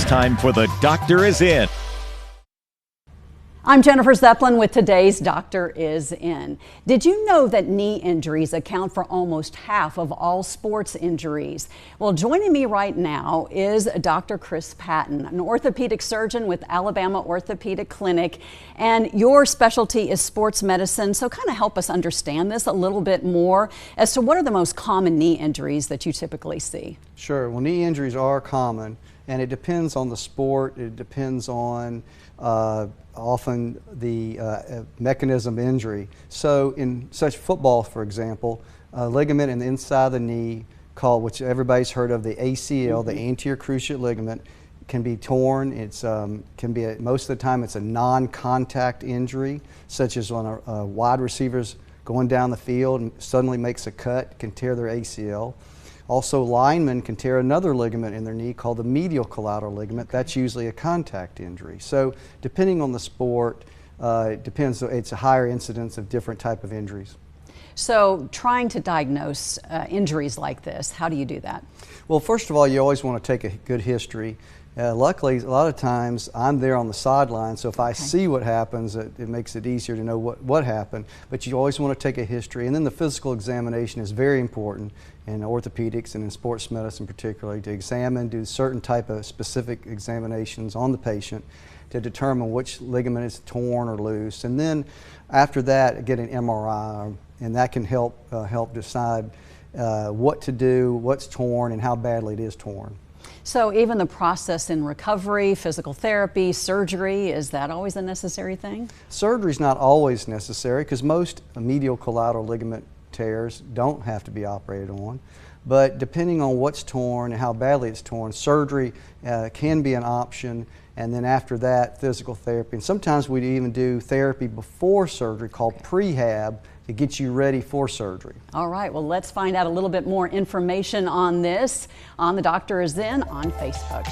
time for The Doctor Is In. I'm Jennifer Zeppelin with today's Doctor Is In. Did you know that knee injuries account for almost half of all sports injuries? Well, joining me right now is Dr. Chris Patton, an orthopedic surgeon with Alabama Orthopedic Clinic, and your specialty is sports medicine. So kind of help us understand this a little bit more as to what are the most common knee injuries that you typically see? Sure. Well, knee injuries are common, and it depends on the sport. It depends on often the mechanism of injury. So in such football, for example, a ligament in the inside of the knee called, which everybody's heard of, the ACL, the anterior cruciate ligament, can be torn. It's most of the time it's a non-contact injury, such as when a wide receiver's going down the field and suddenly makes a cut, can tear their ACL. Also, linemen can tear another ligament in their knee called the medial collateral ligament. That's usually a contact injury. So depending on the sport, it depends. It's a higher incidence of different type of injuries. So trying to diagnose injuries like this, how do you do that? Well, first of all, you always want to take a good history. Luckily, a lot of times I'm there on the sideline, so if I see what happens, it makes it easier to know what happened. But you always want to take a history, and then the physical examination is very important in orthopedics and in sports medicine particularly, to examine, do certain type of specific examinations on the patient to determine which ligament is torn or loose. And then after that, get an MRI, and that can help decide what to do, what's torn, and how badly it is torn. So even the process in recovery, physical therapy, surgery, is that always a necessary thing? Surgery is not always necessary because most medial collateral ligament tears don't have to be operated on. But depending on what's torn and how badly it's torn, surgery can be an option. And then after that, physical therapy. And sometimes we even do therapy before surgery called prehab to get you ready for surgery. All right, well, let's find out a little bit more information on this on The Doctor Is In on Facebook.